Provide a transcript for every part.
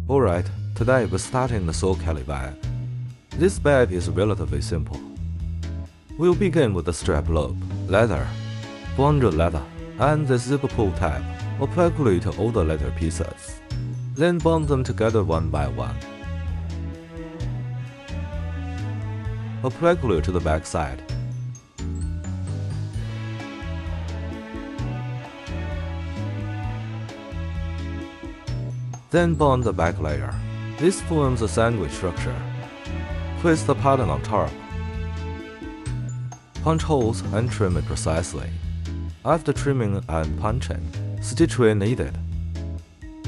Alright, today we're starting the Soul Kelly bag. This bag is relatively simple. We'll begin with the strap loop, leather, bonded leather, and the zipper pull tab, applicably to all the leather pieces. Then bond them together one by one. Applicably to the back side. Then bond the back layer. This forms a sandwich structure. Place the pattern on top. Punch holes and trim it precisely. After trimming and punching, stitch where needed.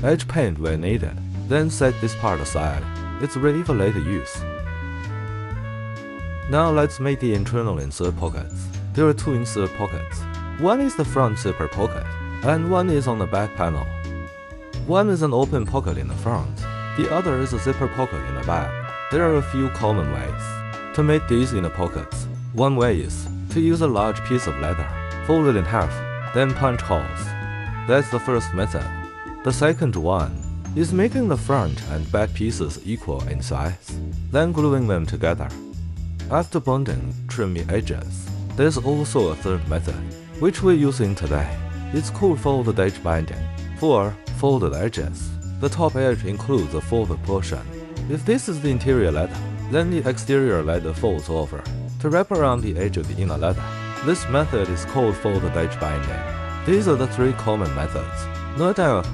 Edge paint where needed. Then set this part aside. It's ready for later use. Now let's make the internal insert pockets. There are two insert pockets. One is the front zipper pocket, and one is on the back panel. One is an open pocket in the front, the other is a zipper pocket in the back. There are a few common ways to make these inner pockets. One way is to use a large piece of leather, fold it in half, then punch holes. That's the first method. The second one is making the front and back pieces equal in size, then gluing them together. After bonding, trim the edges. There's also a third method, which we're using today. It's called folded edge binding. For folded edges, the top edge includes a folded portion. If this is the interior leather, then the exterior leather folds over to wrap around the edge of the inner leather. This method is called folded edge binding. These are the three common methods. Note down,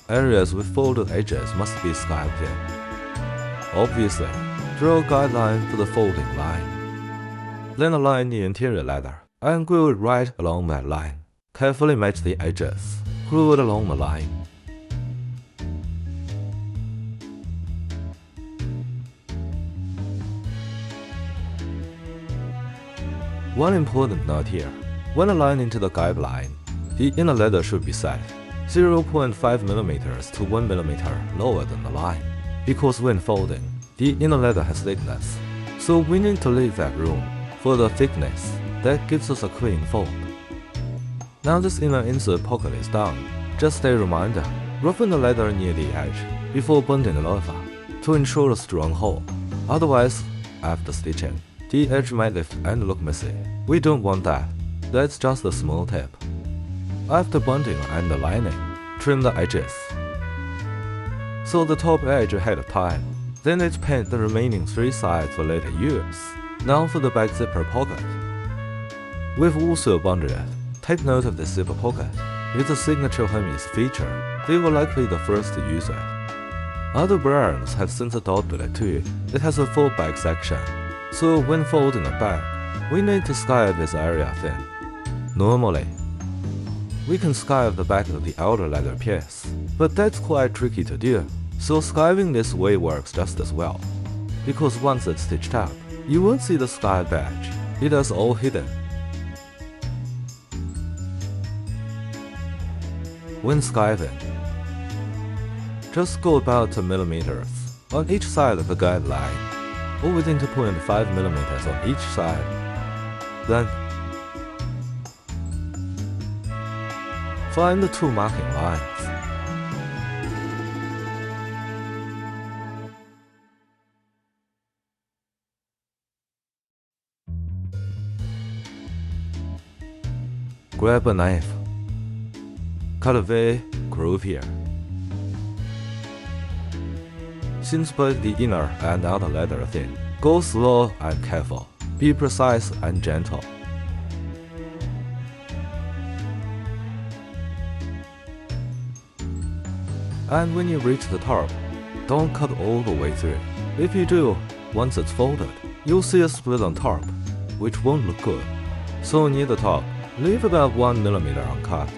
areas with folded edges must be skyped in. Obviously, draw a guideline for the folding line. Then align the interior leather and glue it right along that line. Carefully match the edges. Glue it along the line. One important note here. When aligning to the guideline, the inner leather should be set 0.5 mm to 1 mm lower than the line, because when folding, the inner leather has thickness, so we need to leave that room for the thickness that gives us a clean fold. Now this inner insert pocket is done. Just a reminder, roughen the leather near the edge before bonding it over to ensure a strong hold. Otherwise, after stitching, the edge might lift and look messy. We don't want that. That's just a small tip. After bonding and aligning, trim the edges. Sew the top edge ahead of time. Then edge paint the remaining three sides for later use. Now for the back zipper pocket. We've also bonded it. Take note of the zipper pocket. It's a signature Hermes feature. They were likely the first to use it. Other brands have since adopted it too. It has a full back section, so when folding it back, we need to skive this area thin. Normally, we can skive the back of the outer leather piece, but that's quite tricky to do, so skiving this way works just as well. Because once it's stitched up, you won't see the skive edge. It is all hidden. When skiving, just go about 2 mm on each side of the guideline, or within 2.5 mm on each side. Then, find the two marking lines. Grab a knife. Cut a V groove here. Since both the inner and outer leather are thin, go slow and careful. Be precise and gentle. And when you reach the top, don't cut all the way through. If you do, once it's folded, you'll see a split on top, which won't look good. So near the top, leave about 1 mm uncut.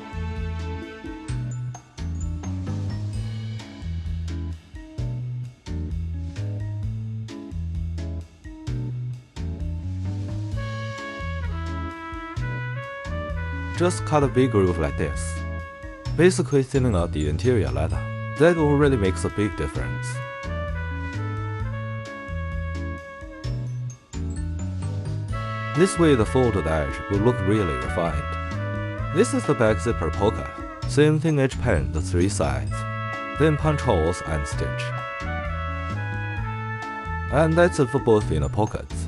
Just cut a big groove like this, basically thinning out the interior leather. That already makes a big difference. This way the folded edge will look really refined. This is the back zipper pocket. Same thing, edge paint the three sides. Then punch holes and stitch. and that's it for both inner pockets.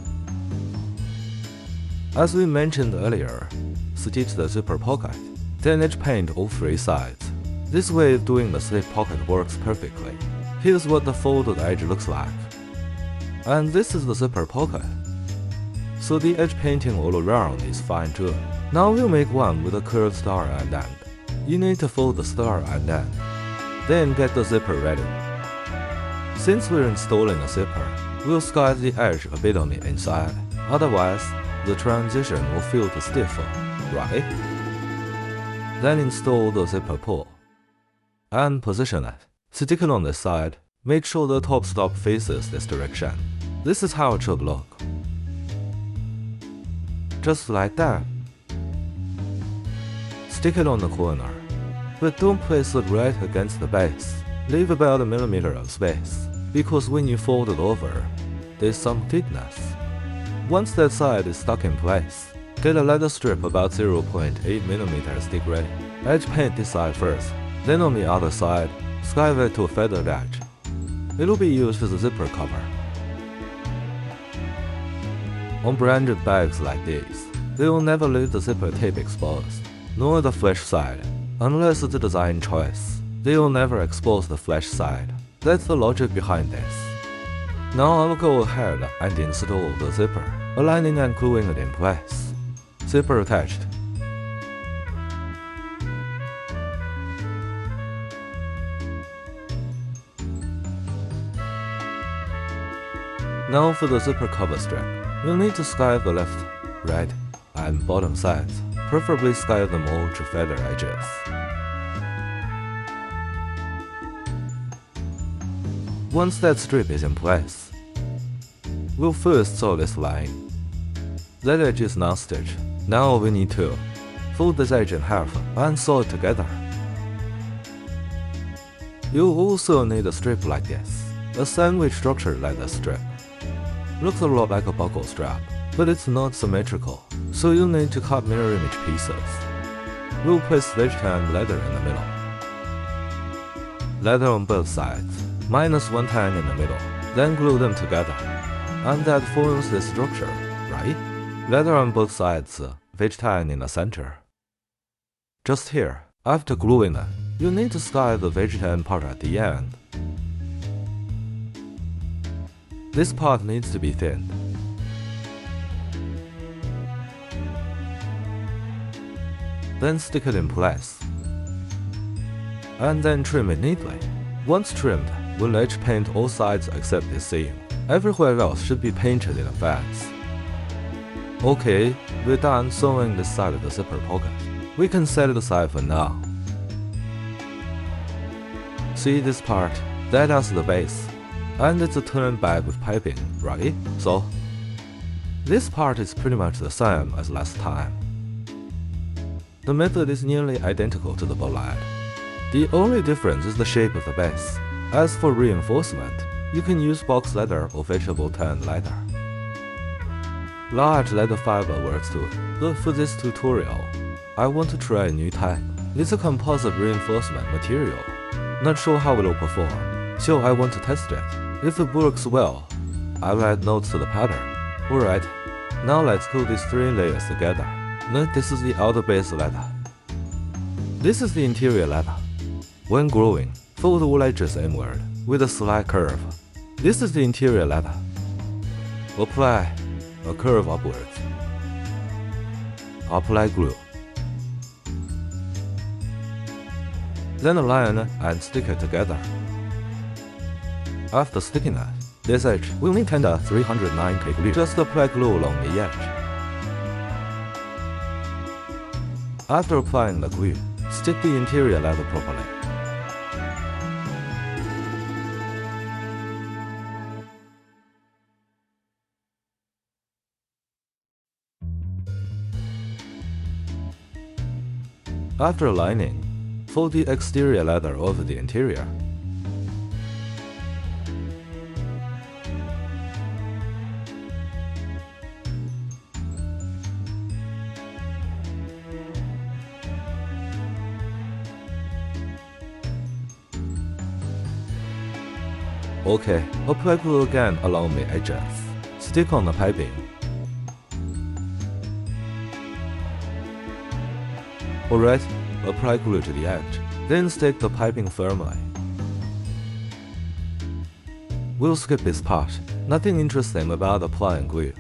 As we mentioned earlier, stitch the zipper pocket, then edge paint all 3 sides. This way of doing the slip pocket works perfectly. Here's what the folded edge looks like. And this is the zipper pocket. So the edge painting all around is fine too. Now we'll make one with a curved star and end. You need to fold the star and end. Then get the zipper ready. Since we're installing a zipper, we'll squeeze the edge a bit on the inside. Otherwise, the transition will feel too stiff, right? Then install the zipper pull. And position it. Stick it on this side. Make sure the top stop faces this direction. This is how it should look. Just like that. Stick it on the corner. But don't place it right against the base. Leave about a millimeter of space, because when you fold it over, there's some thickness. Once that side is stuck in place, get a leather strip about 0.8 mm stick ready. Edge paint this side first, then on the other side, squeeze it to a feathered edge. It'll be used as a zipper cover. On branded bags like these, they will never leave the zipper tip exposed, nor the flash side. Unless it's a design choice, they will never expose the flash side. That's the logic behind this. Now I'll go ahead and install the zipper, aligning and gluing it in place. Zipper attached. Now for the zipper cover strap, you'll need to squeeze the left, right, and bottom sides, preferably squeeze them all to feather edges. Once that strip is in place, we'll first sew this line. That edge is non-stitched. Now we need to fold this edge in half and sew it together. You'll also need a strip like this, a sandwich structure leather strip. Looks a lot like a buckle strap, but it's not symmetrical, so you'll need to cut mirror image pieces. We'll place vegetarian leather in the middle. Leather on both sides, minus one tang in the middle, then glue them together. And that forms the structure, right? Leather on both sides, vegetarian in the center. Just here, after gluing it, you need to squeeze the vegetarian part at the end. This part needs to be thinned. Then stick it in place. And then trim it neatly. Once trimmed, we'll edge paint all sides except the seam. Everywhere else should be painted in advance. Okay, we're done sewing this side of the zipper pocket. We can set it aside for now. See this part? That has the base. And it's a turn bag with piping, right? So, this part is pretty much the same as last time. The method is nearly identical to the bollard. The only difference is the shape of the base. As for reinforcement, you can use box leather or vegetable tan leather. Large leather fiber works too, but for this tutorial, I want to try a new type. It's a composite reinforcement material. Not sure how it will perform, so I want to test it. If it works well, I'll add notes to the pattern. Alright, now let's glue these 3 layers together. Note this is the outer base leather. This is the interior leather. When gluing, fold all edges inward with a slight curve. This is the interior leather. Apply a curve upwards. Apply glue. Then align and stick it together. After sticking it, this edge will need tender 309K glue. Just apply glue along the edge. After applying the glue, stick the interior leather properly. After aligning, fold the exterior leather over the interior. OK, apply glue again along the edges. Stick on the piping. Alright, apply glue to the edge, then stick the piping firmly. We'll skip this part, nothing interesting about applying glue.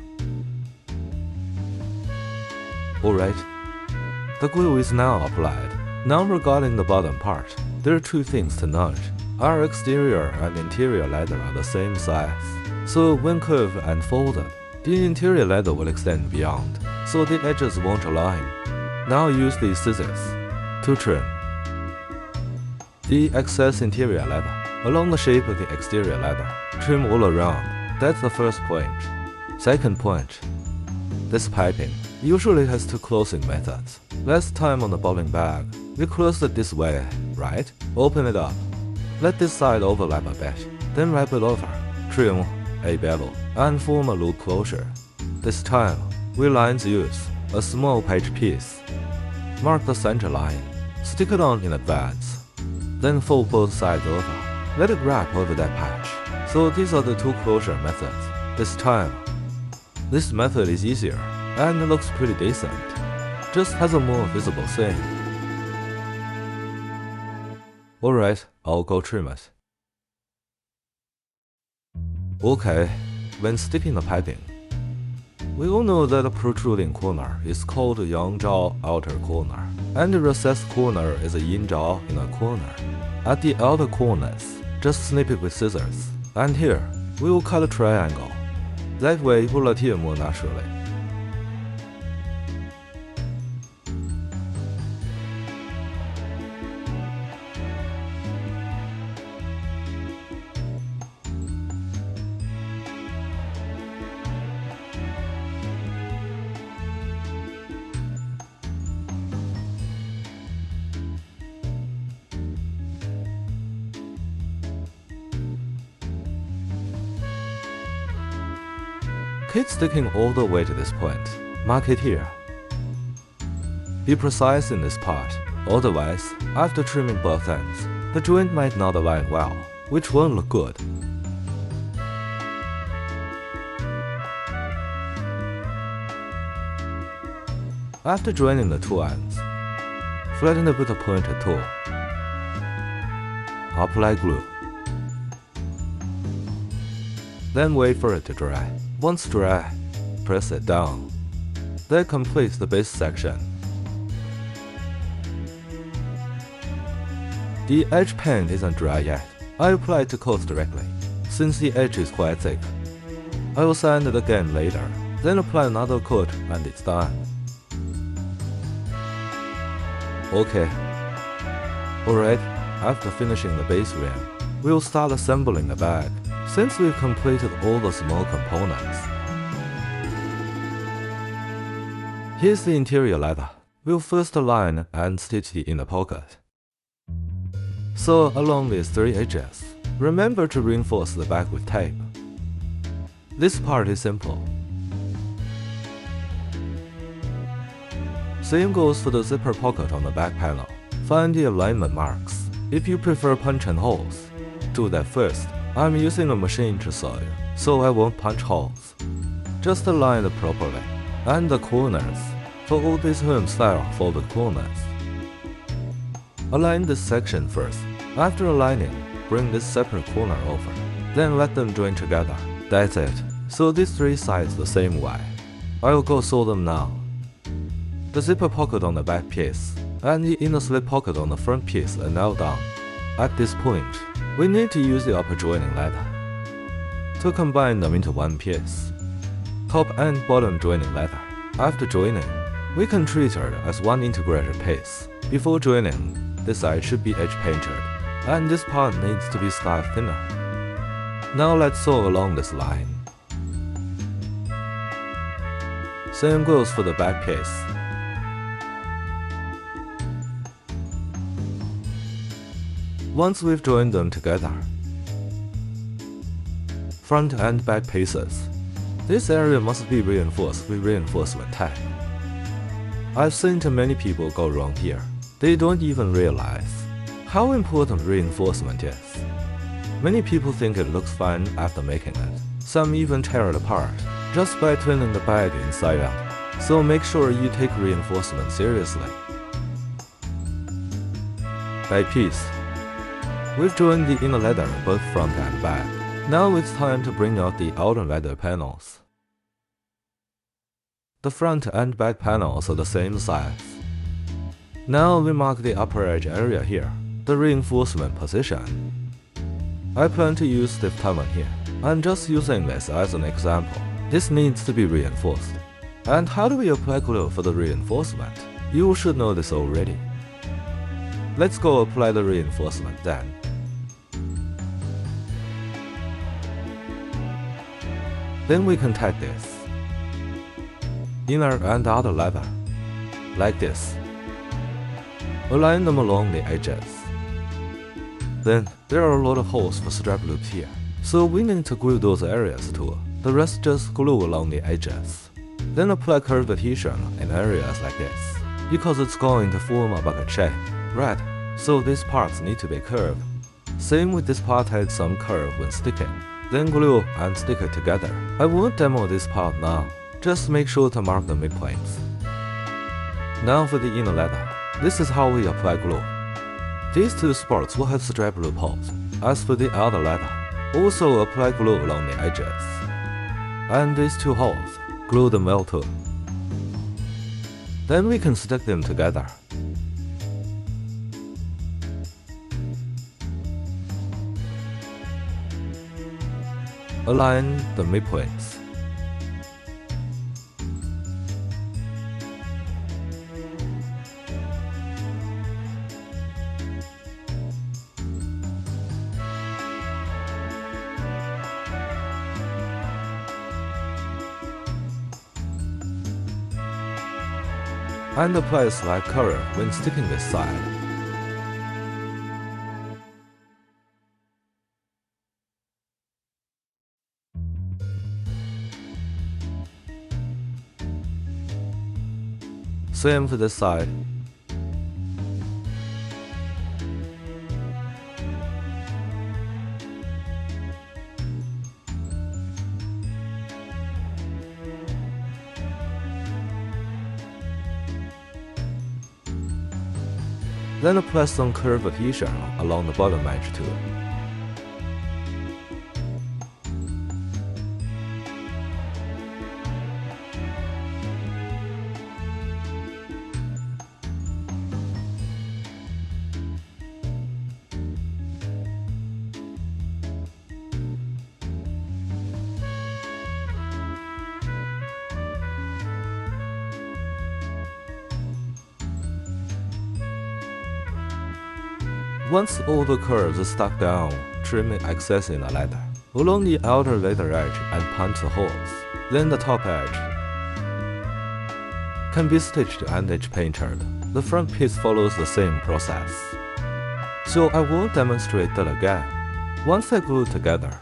Alright, the glue is now applied. Now regarding the bottom part, there are two things to note. Our exterior and interior leather are the same size, so when curved and folded, the interior leather will extend beyond, so the edges won't align. Now use these scissors to trim the excess interior leather along the shape of the exterior leather. Trim all around. That's the first point. Second point, this piping usually has two closing methods. Last time on the bowling bag, we closed it this way, right? Open it up. Let this side overlap a bit, then wrap it over, trim a bevel, and form a loop closure. This time, we lines use a small page piece. Mark the center line, stick it on in advance, then fold both sides over. Let it wrap over that patch. So these are the two closure methods. This time, this method is easier, and it looks pretty decent. Just has a more visible seam. Alright, I'll go trim it. Okay, when sticking the piping, we all know that a protruding corner is called a yang jaw outer corner, and a recessed corner is a yin jaw inner corner. At the outer corners, just snip it with scissors, and here, we will cut a triangle. That way it will adhere more naturally. Keep sticking all the way to this point. Mark it here. Be precise in this part, otherwise, after trimming both ends, the joint might not align well, which won't look good. After joining the two ends, flatten it with a pointed tool. Apply glue. Then wait for it to dry. Once dry, press it down. That completes the base section. The edge paint isn't dry yet. I apply it to coat directly, since the edge is quite thick. I will sand it again later, then apply another coat and it's done. Okay. Alright, after finishing the base rim, we'll start assembling the bag. Since we've completed all the small components, here's the interior leather. We'll first align and stitch the inner pocket. So along these three edges, remember to reinforce the back with tape. This part is simple. Same goes for the zipper pocket on the back panel. Find the alignment marks. If you prefer punch and holes, do that first. I'm using a machine to sew, so I won't punch holes. Just align it properly. And the corners, for all these home-style folded corners. Align this section first. After aligning, bring this separate corner over. Then let them join together. That's it. Sew these three sides the same way. I'll go sew them now. The zipper pocket on the back piece and the inner slip pocket on the front piece are now done. At this point, we need to use the upper joining leather to combine them into one piece. Top and bottom joining leather. After joining, we can treat it as one integrated piece. Before joining, this side should be edge painted, and this part needs to be scarf thinner. Now let's sew along this line. Same goes for the back piece. Once we've joined them together, front and back pieces, this area must be reinforced with reinforcement tape. I've seen too many people go wrong here. They don't even realize how important reinforcement is. Many people think it looks fine after making it. Some even tear it apart, just by turning the bag inside out. So make sure you take reinforcement seriously. Back piece. We've joined the inner leather on both front and back. Now it's time to bring out the outer leather panels. The front and back panels are the same size. Now we mark the upper edge area here, the reinforcement position. I plan to use stiff diamond here. I'm just using this as an example. This needs to be reinforced. And how do we apply glue for the reinforcement? You should know this already. Let's go apply the reinforcement then. Then we can tag this inner and outer leather, like this. Align them along the edges. Then there are a lot of holes for strap loops here, so we need to glue those areas too. The rest just glue along the edges. Then apply curved adhesion in areas like this, because it's going to form a bucket shape, right? So these parts need to be curved. Same with this part had some curve when sticking. Then glue and stick it together. I won't demo this part now, just make sure to mark the midpoints. Now for the inner leather. This is how we apply glue. These two spots will have strap loop holes. As for the outer leather, also apply glue along the edges. And these two holes, glue them well too. Then we can stick them together. Align the midpoints. And apply a slight curve when sticking this side. Same for this side. Then apply some curved adhesion along the bottom edge too. Once all the curves are stuck down, trim excess in the leather along the outer leather edge and punch the holes. Then the top edge can be stitched and edge painted. The front piece follows the same process. So I will demonstrate that again. Once I glue together,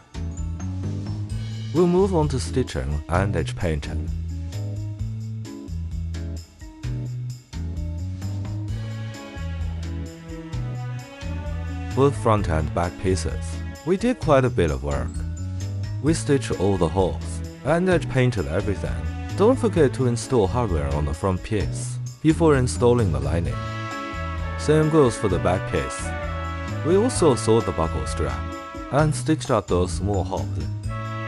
we'll move on to stitching and edge painting. Both front and back pieces, we did quite a bit of work. We stitched all the holes and edge painted everything. Don't forget to install hardware on the front piece before installing the lining. Same goes for the back piece. We also sewed the buckle strap and stitched out those small holes.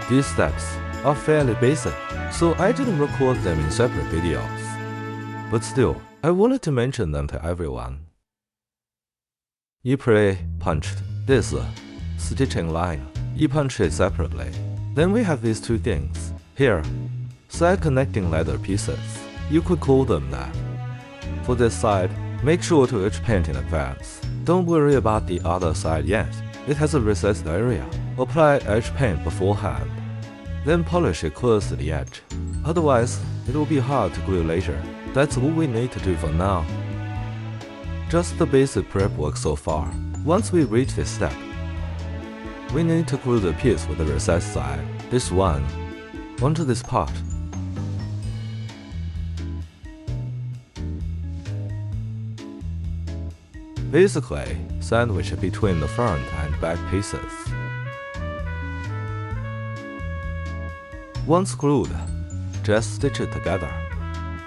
These steps are fairly basic, so I didn't record them in separate videos. But still, I wanted to mention them to everyone. You punched this stitching line. You punch it separately. Then we have these two things here, side connecting leather pieces. You could call them that. For this side, make sure to edge paint in advance. Don't worry about the other side yet. It has a recessed area. Apply edge paint beforehand. Then polish it close to the edge. Otherwise, it will be hard to glue later. That's all we need to do for now. Just the basic prep work so far. Once we reach this step, we need to glue the piece with the recessed side, this one, onto this part. Basically, sandwich it between the front and back pieces. Once glued, just stitch it together.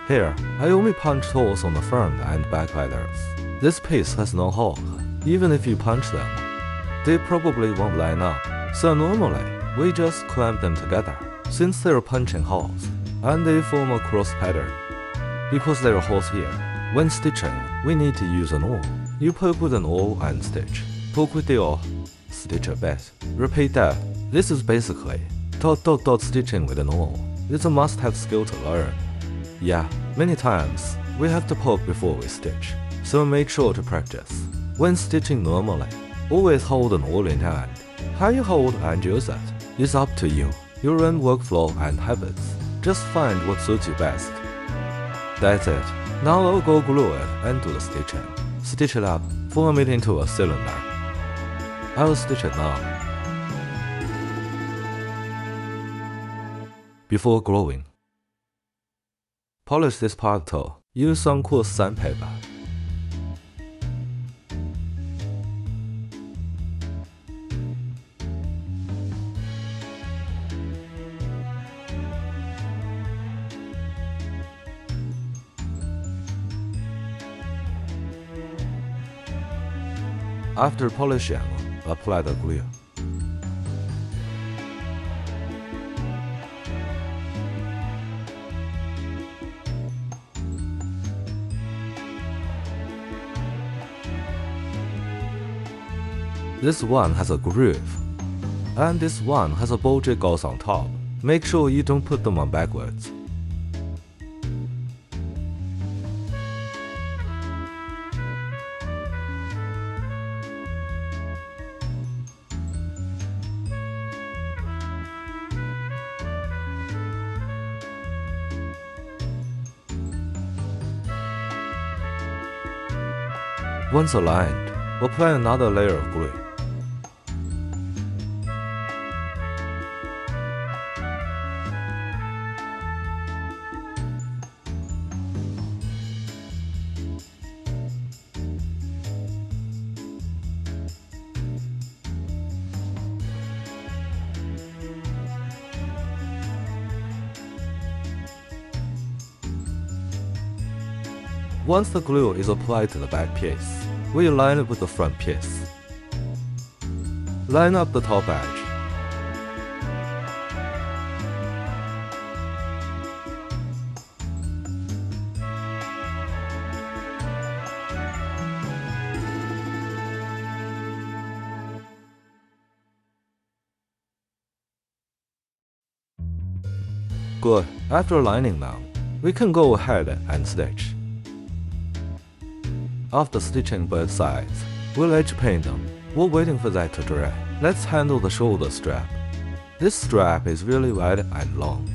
Here, I only punch holes on the front and back leathers. This piece has no hole. Even if you punch them, they probably won't line up. So normally, we just clamp them together, since they're punching holes, and they form a cross pattern. Because there are holes here, when stitching, we need to use an awl. You poke with an awl and stitch. Poke with the awl, stitch a bit. Repeat that. This is basically dot stitching with an awl. It's a must-have skill to learn. Yeah, many times, we have to poke before we stitch, so make sure to practice. When stitching normally, always hold an awl in hand. How you hold and use it is up to you, your own workflow and habits. Just find what suits you best. That's it. Now I'll go glue it and do the stitching. Stitch it up, form it into a cylinder. I will stitch it now. Before gluing, polish this part too. Use some coarse sandpaper. After polishing, apply the glue. This one has a groove, and this one has a bulgy gauze on top. Make sure you don't put them on backwards. Once aligned, apply another layer of glue. Once the glue is applied to the back piece, we align it with the front piece. Line up the top edge. Good. After aligning them, we can go ahead and stitch. After stitching both sides, we'll edge paint them. While waiting for that to dry, let's handle the shoulder strap. This strap is really wide and long.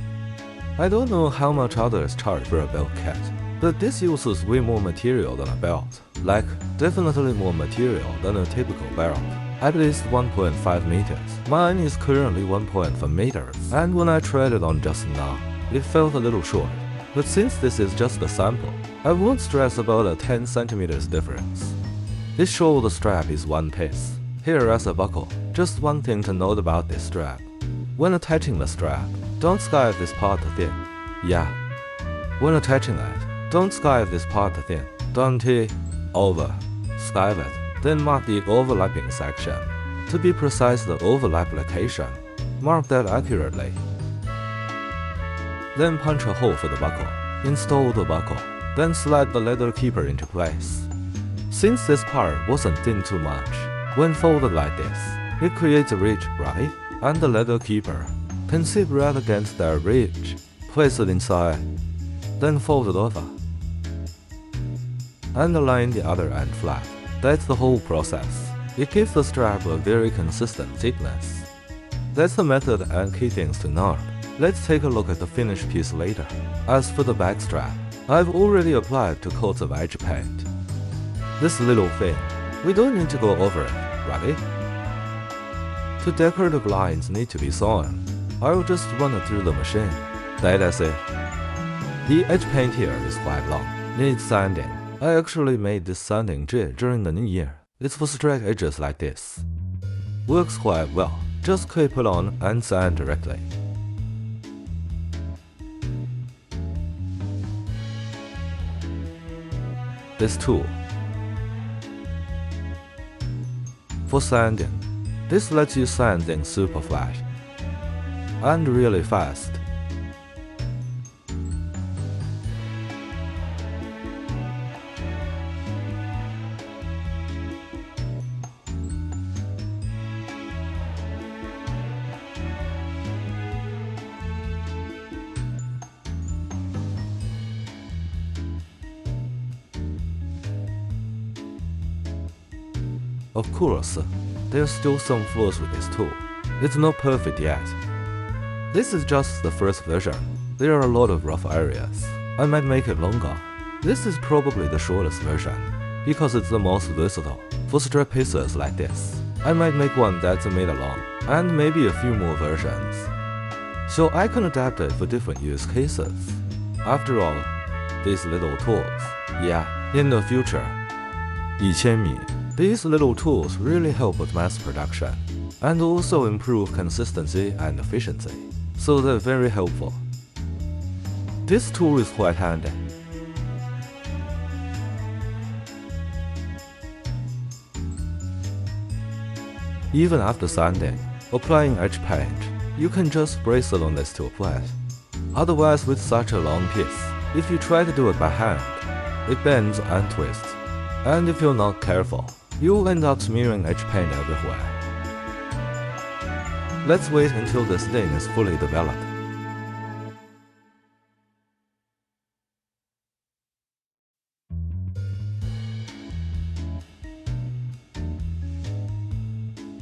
I don't know how much others charge for a belt kit, but this uses way more material than a belt. Like, definitely more material than a typical belt. At least 1.5 meters. Mine is currently 1.5 meters, and when I tried it on just now, it felt a little short. But since this is just a sample, I won't stress about a 10 centimeters difference. This shoulder strap is one piece. Here as a buckle, just one thing to note about this strap. When attaching the strap, don't skive this part to thin. Yeah. When attaching it, don't skive this part to thin. Don't over skive it, then mark the overlapping section. To be precise, the overlap location. Mark that accurately. Then punch a hole for the buckle. Install the buckle. Then slide the leather keeper into place. Since this part wasn't thin too much, when folded like this, it creates a ridge, right? And the leather keeper can sit right against that ridge. Place it inside, then fold it over. And align the other end flat. That's the whole process. It gives the strap a very consistent thickness. That's the method and key things to note. Let's take a look at the finished piece later. As for the back strap, I've already applied 2 coats of edge paint. This little thing, we don't need to go over it, right? The decorative lines need to be sewn. I'll just run it through the machine. That's it. The edge paint here is quite long, needs sanding. I actually made this sanding jig during the new year. It's for straight edges like this. Works quite well, just clip it on and sand directly. this tool. For sanding, this lets you sand things super flat and really fast. Of course, there's still some flaws with this tool. It's not perfect yet. This is just the first version. There are a lot of rough areas. I might make it longer. This is probably the shortest version, because it's the most versatile. For strap pieces like this, I might make one that's a meter long, and maybe a few more versions. So I can adapt it for different use cases. After all, these little tools, yeah, in the future, 1000米 these little tools really help with mass production, and also improve consistency and efficiency, so they're very helpful. This tool is quite handy. Even after sanding, applying edge paint, you can just brace it on this to apply it. Otherwise, with such a long piece, if you try to do it by hand, it bends and twists, and if you're not careful, you'll end up smearing edge paint everywhere. Let's wait until this thing is fully developed.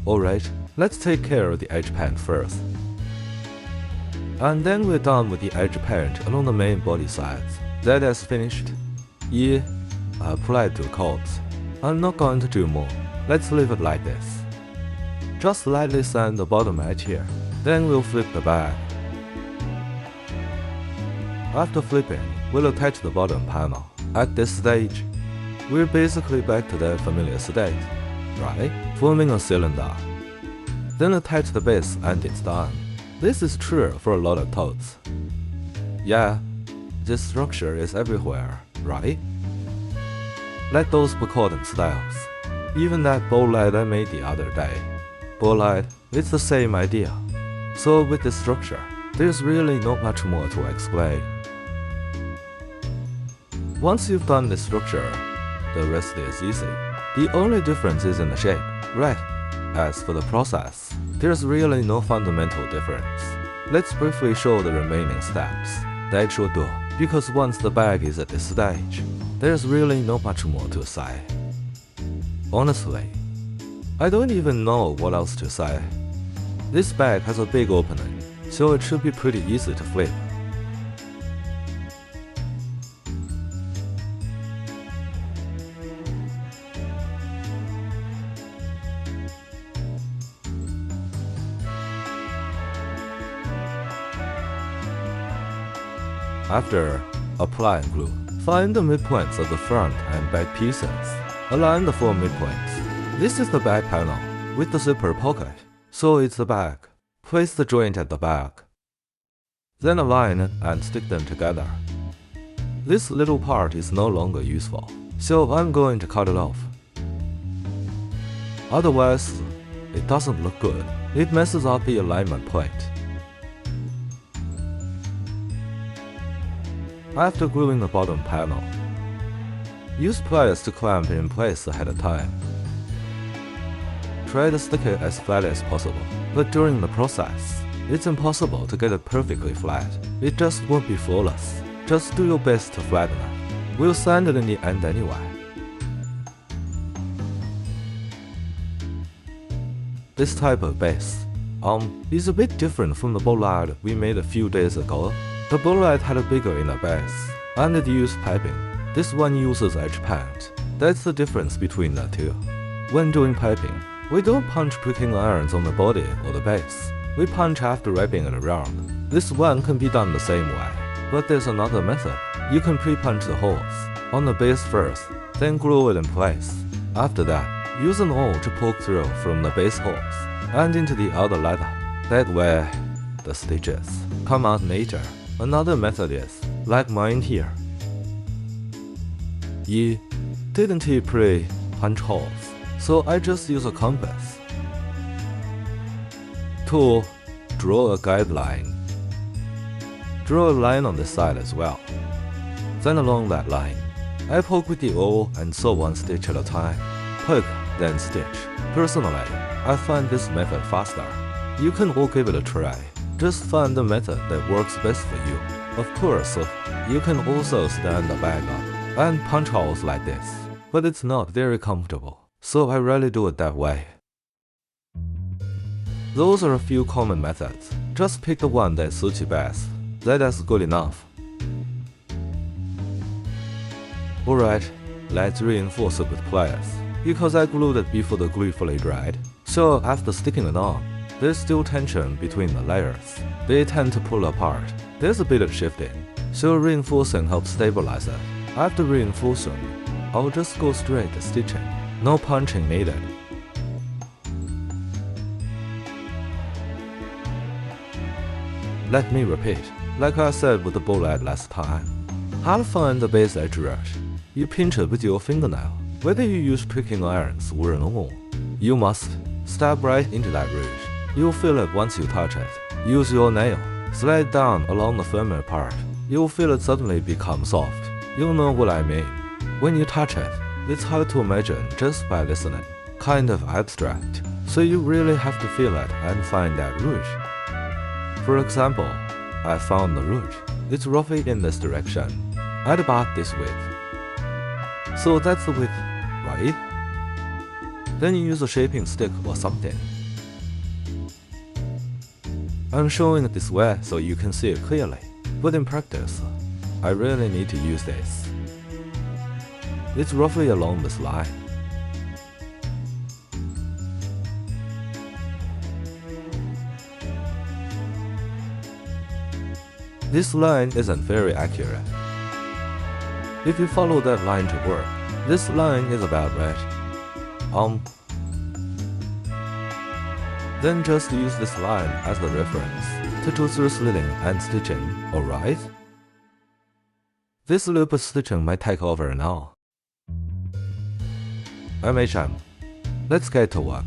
Alright, let's take care of the edge paint first. And then we're done with the edge paint along the main body sides. That is finished. Yeah, I applied to the cords. I'm not going to do more. Let's leave it like this. Just lightly sand the bottom edge here. Then we'll flip the bag. After flipping, we'll attach the bottom panel. At this stage, we're basically back to the familiar state, right? Forming a cylinder. Then attach the base and it's done. This is true for a lot of totes. Yeah, this structure is everywhere, right? Like those Bacordant styles. Even that bow light I made the other day. Bow light, it's the same idea. So with this structure, there's really not much more to explain. Once you've done this structure, the rest is easy. The only difference is in the shape, right? As for the process, there's really no fundamental difference. Let's briefly show the remaining steps. 待说多, because once the bag is at this stage, there's really not much more to say. Honestly, I don't even know what else to say. This bag has a big opening, so it should be pretty easy to flip. After applying glue, find the midpoints of the front and back pieces. Align the 4 midpoints. This is the back panel with the zipper pocket, so it's the back. Place the joint at the back. Then align it and stick them together. This little part is no longer useful, so I'm going to cut it off. Otherwise, it doesn't look good. It messes up the alignment point. After gluing the bottom panel, use pliers to clamp it in place ahead of time. Try to stick it as flat as possible, but during the process, it's impossible to get it perfectly flat. It just won't be flawless. Just do your best to flatten it. We'll sand it in the end anyway. This type of base is a bit different from the bollard we made a few days ago. The bollard had a bigger inner base, and it used piping. This one uses edge paint. That's the difference between the two. When doing piping, we don't punch pricking irons on the body or the base. We punch after wrapping it around. This one can be done the same way, but there's another method. You can pre-punch the holes on the base first, then glue it in place. After that, use an awl to poke through from the base holes and into the outer leather. That way, the stitches come out neater. Another method is, like mine here. didn't pre-punch holes, so I just use a compass. 2. Draw a guideline. Draw a line on the side as well. Then along that line, I poke with the awl and sew one stitch at a time. Poke, then stitch. Personally, I find this method faster. You can all give it a try. Just find the method that works best for you. Of course, you can also stand the bag up and punch holes like this, but it's not very comfortable, so I rarely do it that way. Those are a few common methods. Just pick the one that suits you best. That's good enough. Alright, let's reinforce it with pliers. Because I glued it before the glue fully dried, so after sticking it on, there's still tension between the layers. They tend to pull apart. There's a bit of shifting, so reinforcing helps stabilize it. After reinforcing, I'll just go straight to stitching. No punching needed. Let me repeat, like I said with the bullet last time. How to find the base edge ridge? You pinch it with your fingernail, whether you use pricking irons or an awl. You must stab right into that ridge. You'll feel it once you touch it. Use your nail, slide down along the firmer part. You'll feel it suddenly become soft. You'll know what I mean. When you touch it, it's hard to imagine just by listening. Kind of abstract, so you really have to feel it and find that ridge. For example, I found the ridge. It's roughly in this direction, at about this width. So that's the width, right? Then you use a shaping stick or something. I'm showing it this way so you can see it clearly, but in practice, I really need to use this. It's roughly along this line. This line isn't very accurate. If you follow that line to work, this line is about right. Then just use this line as the reference to do through slitting and stitching, alright? This loop of stitching might take over now. MHM, let's get to work.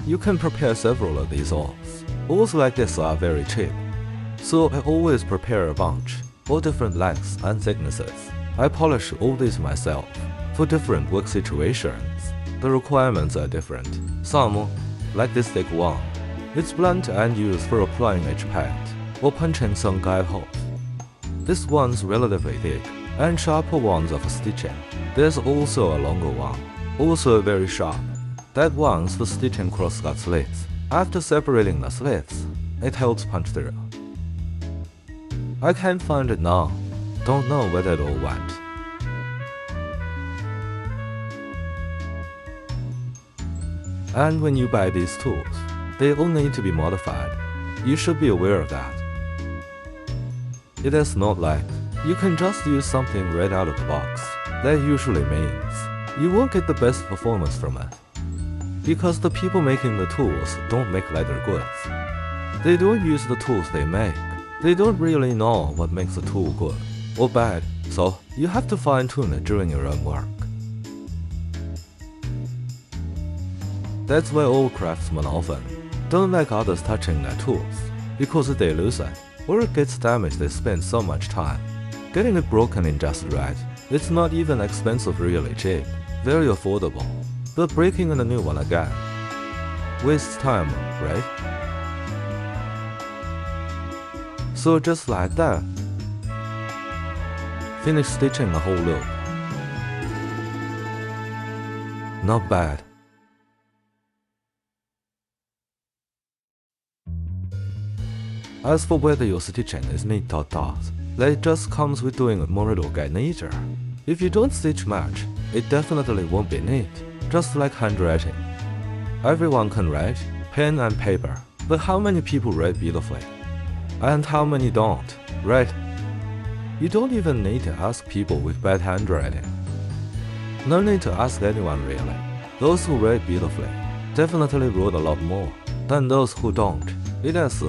You can prepare several of these awls. Awls like this are very cheap, so I always prepare a bunch, all different lengths and thicknesses. I polish all these myself, for different work situations. The requirements are different. Some, like this thick one, it's blunt and used for applying edge pad or punching some guide holes. This one's relatively thick, and sharper ones are for stitching. There's also a longer one, also very sharp. That one's for stitching cross-cut slits. After separating the slits, it helps punch through. I can't find it now. Don't know where it all went. And when you buy these tools, they all need to be modified. You should be aware of that. It is not like you can just use something right out of the box. That usually means you won't get the best performance from it. Because the people making the tools don't make leather goods. They don't use the tools they make. They don't really know what makes a tool good or bad, so you have to fine-tune it during your own work. That's why all craftsmen often don't like others touching their tools, because if they lose it, or it gets damaged, they spend so much time getting it broken in just right. It's not even expensive, really cheap, very affordable, but breaking in a new one again wastes time, right? So just like that, finish stitching the whole loop. Not bad. As for whether your stitching is neat or not, that just comes with doing it more or nature. If you don't stitch much, it definitely won't be neat, just like handwriting. Everyone can write, pen and paper, but how many people write beautifully? And how many don't, right? You don't even need to ask people with bad handwriting. No need to ask anyone really. Those who write beautifully definitely wrote a lot more than those who don't. It is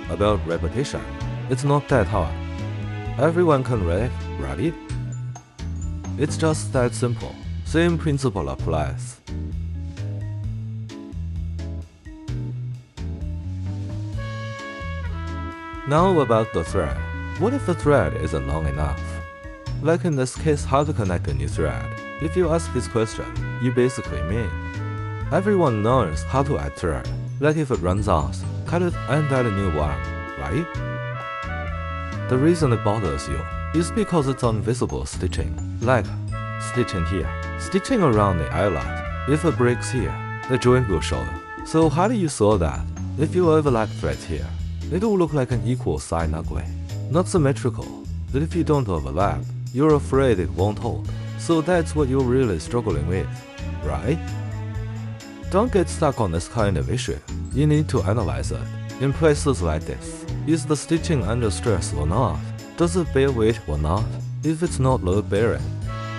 about repetition. It's not that hard. Everyone can read, right? It's just that simple. Same principle applies. Now about the thread. What if the thread isn't long enough? Like in this case, how to connect a new thread. If you ask this question, you basically mean everyone knows how to add thread. Like if it runs out, cut it and add a new one, right? The reason it bothers you is because it's invisible stitching, like stitching here, stitching around the eyelet. If it breaks here, the joint will show. So how do you solve that? If you overlap threads here, it will look like an equal sign ugly, not symmetrical. But if you don't overlap, you're afraid it won't hold. So that's what you're really struggling with, right? Don't get stuck on this kind of issue. You need to analyze it. In places like this, is the stitching under stress or not? Does it bear weight or not? If it's not load-bearing,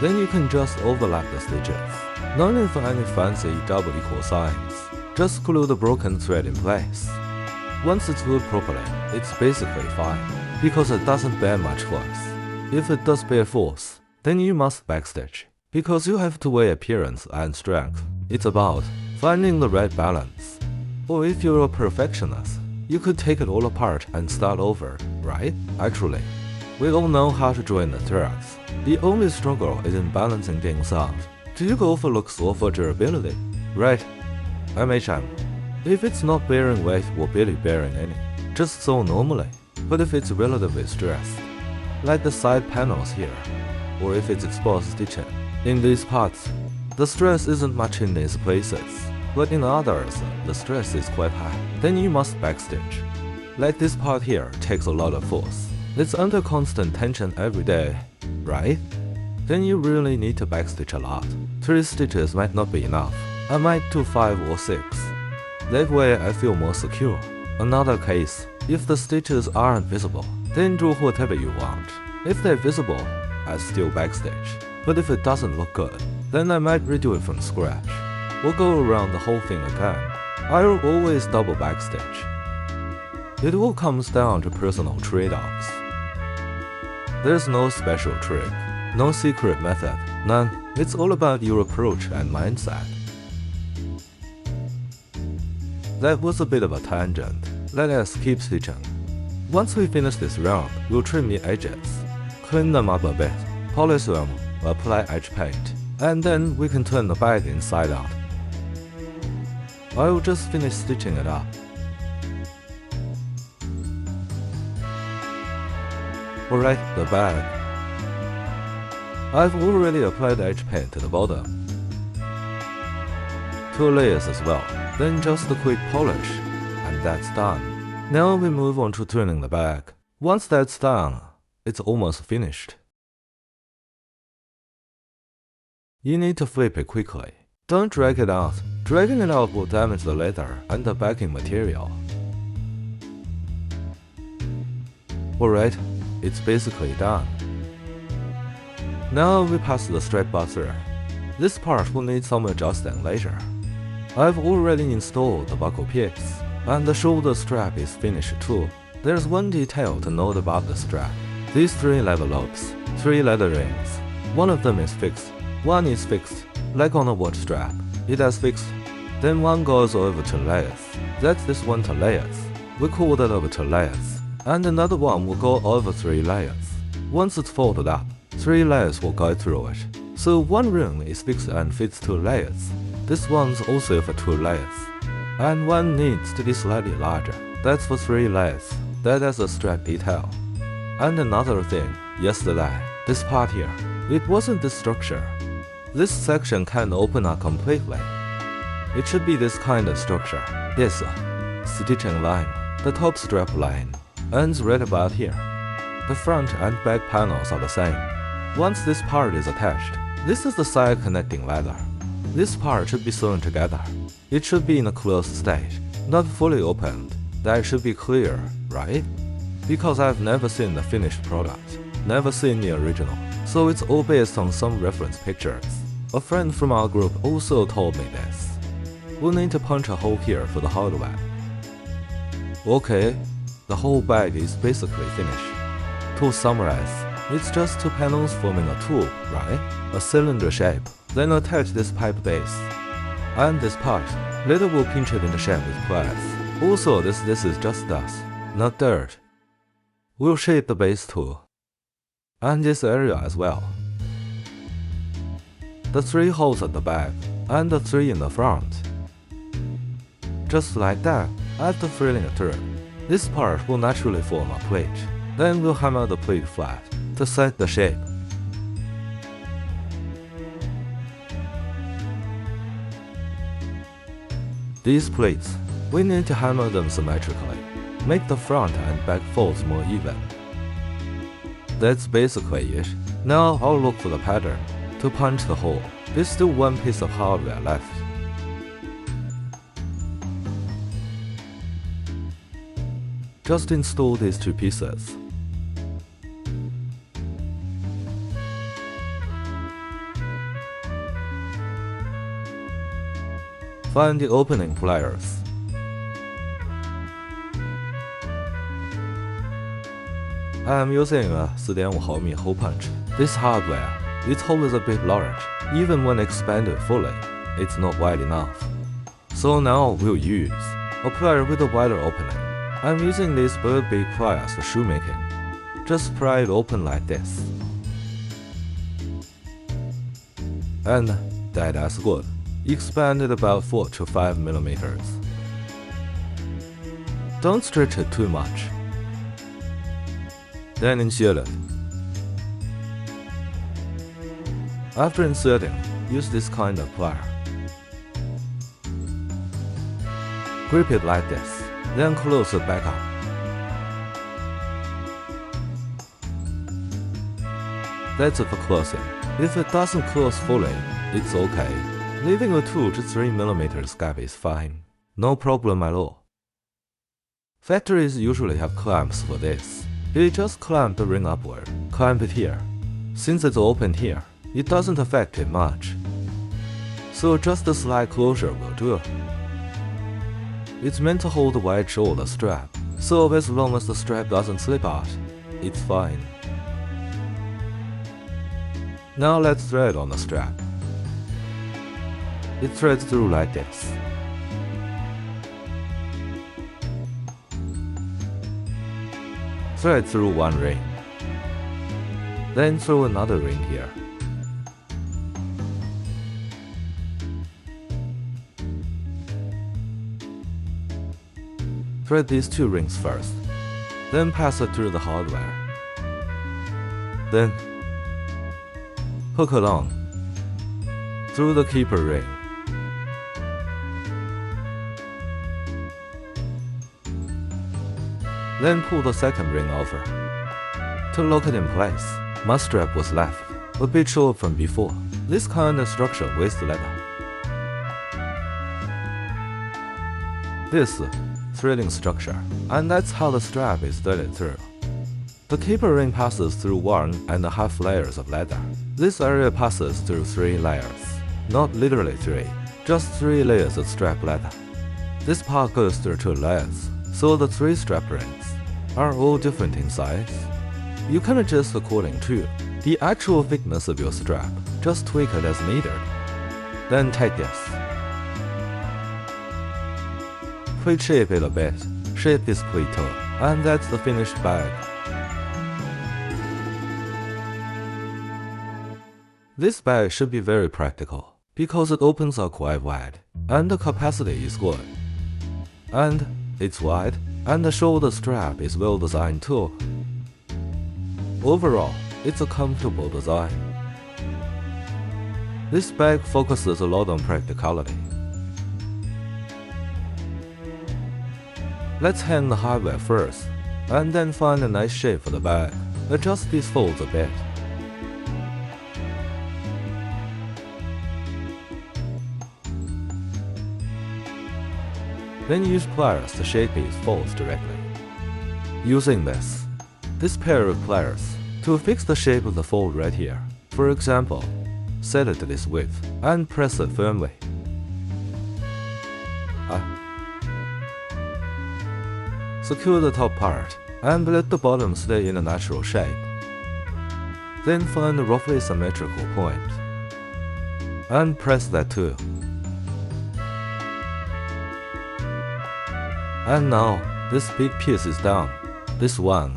then you can just overlap the stitches. No need for any fancy double equal signs. Just glue the broken thread in place. Once it's glued properly, it's basically fine, because it doesn't bear much force. If it does bear force, then you must backstitch, because you have to weigh appearance and strength. It's about finding the right balance. Or if you're a perfectionist, you could take it all apart and start over, right? Actually, we all know how to join the threads. The only struggle is in balancing things out. Do you go for looks or for durability? Right? MHM. If it's not bearing weight or barely bearing any, just sew normally. But if it's relatively stressed, like the side panels here, or if it's exposed stitching, in these parts, the stress isn't much in these places, but in others, the stress is quite high. Then you must backstitch. Like this part here takes a lot of force. It's under constant tension every day, right? Then you really need to backstitch a lot. 3 stitches might not be enough. I might do 5 or 6. That way I feel more secure. Another case, if the stitches aren't visible, then do whatever you want. If they're visible, I still backstitch. But if it doesn't look good, then I might redo it from scratch. We'll go around the whole thing again. I'll always double backstitch. It all comes down to personal trade-offs. There's no special trick, no secret method, none. It's all about your approach and mindset. That was a bit of a tangent. Let us keep stitching. Once we finish this round, we'll trim the edges, clean them up a bit, polish them, apply edge paint, and then we can turn the bag inside out. I'll just finish stitching it up. Alright, the bag. I've already applied edge paint to the bottom. 2 layers as well, then just a quick polish, and that's done. Now we move on to turning the bag. Once that's done, it's almost finished. You need to flip it quickly. Don't drag it out. Dragging it out will damage the leather and the backing material. Alright, it's basically done. Now we pass the strap bar through. This part will need some adjusting later. I've already installed the buckle peaks, and the shoulder strap is finished too. There's one detail to note about the strap. These 3 leather loops, 3 leather rings. One of them is fixed. One is fixed, like on a watch strap. It has fixed. Then one goes over 2 layers. That's this one 2 layers. We call that over 2 layers. And another one will go over 3 layers. Once it's folded up, 3 layers will go through it. So one ring is fixed and fits 2 layers. This one's also for 2 layers. And one needs to be slightly larger. That's for 3 layers. That has a strap detail. And another thing, yesterday, this part here, it wasn't this structure. This section can't open up completely. It should be this kind of structure. Yes, stitching line. The top strap line ends right about here. The front and back panels are the same. Once this part is attached, this is the side connecting leather. This part should be sewn together. It should be in a closed state, not fully opened. That should be clear, right? Because I've never seen the finished product, never seen the original, so it's all based on some reference pictures. A friend from our group also told me this. We'll need to punch a hole here for the hardware. Okay, the whole bag is basically finished. To summarize, it's just two panels forming a tube, right? A cylinder shape. Then attach this pipe base. And this part, later we'll pinch it into shape with pliers. Also, this is just dust, not dirt. We'll shape the base too. And this area as well. The 3 holes at the back, and the 3 in the front. Just like that, after drilling a turn, this part will naturally form a plate. Then we'll hammer the plate flat to set the shape. These plates, we need to hammer them symmetrically, make the front and back folds more even. That's basically it. Now I'll look for the pattern to punch the hole. There's still one piece of hardware left. Just install these 2 pieces. Find the opening pliers. I'm using a 4.5 毫米 hole punch. This hardware, its hole is a bit large. Even when expanded fully, it's not wide enough. So now we'll use a plier with a wider opening. I'm using these bird beak pliers for shoemaking. Just pry it open like this. And that's good. Expand it about 4 to 5 millimeters. Don't stretch it too much. Then insert it. After inserting, use this kind of plier. Grip it like this, then close it back up. That's it for closing. If it doesn't close fully, it's okay. Leaving a 2 to 3 millimeters gap is fine. No problem at all. Factories usually have clamps for this. You just clamp the ring upward, clamp it here. Since it's open here, it doesn't affect it much. So just a slight closure will do. It's meant to hold the wide shoulder strap, so as long as the strap doesn't slip out, it's fine. Now let's thread on the strap. It threads through like this. Thread through one ring. Then throw another ring here. Thread these 2 rings first. Then pass it through the hardware. Then hook along through the keeper ring. Then pull the second ring over. To lock it in place, my strap was left, a bit short from before. This kind of structure wastes leather. This threading structure, and that's how the strap is threaded through. The keeper ring passes through 1.5 layers of leather. This area passes through 3 layers. Not literally 3, just 3 layers of strap leather. This part goes through 2 layers, so the 3 strap rings are all different in size. You can adjust according to the actual thickness of your strap, just tweak it as needed. Then take this. Plate shape it a bit, shape this plate too, and that's the finished bag. This bag should be very practical, because it opens up quite wide, and the capacity is good. And it's wide, and the shoulder strap is well designed too. Overall, it's a comfortable design. This bag focuses a lot on practicality. Let's hang the hardware first, and then find a nice shape for the bag. Adjust these folds a bit. Then use pliers to shape these folds directly. Using this pair of pliers to fix the shape of the fold right here. For example, set it to this width and press it firmly. Secure the top part and let the bottom stay in a natural shape. Then find a roughly symmetrical point, and press that too. And now, this big piece is done, this one.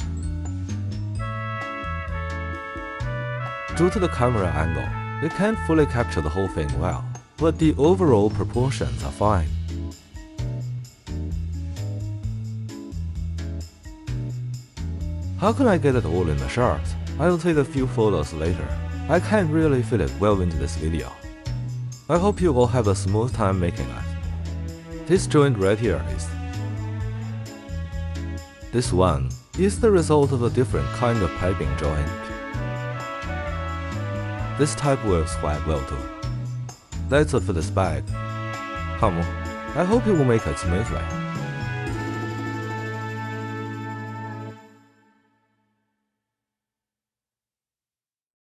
Due to the camera angle, you can't fully capture the whole thing well, but the overall proportions are fine. How can I get it all in the shot? I'll take a few photos later. I can't really fit it well into this video. I hope you all have a smooth time making it. This joint right here is. This one is the result of a different kind of piping joint. This type works quite well too. That's it for this bag. Come on, I hope you will make it smoothly.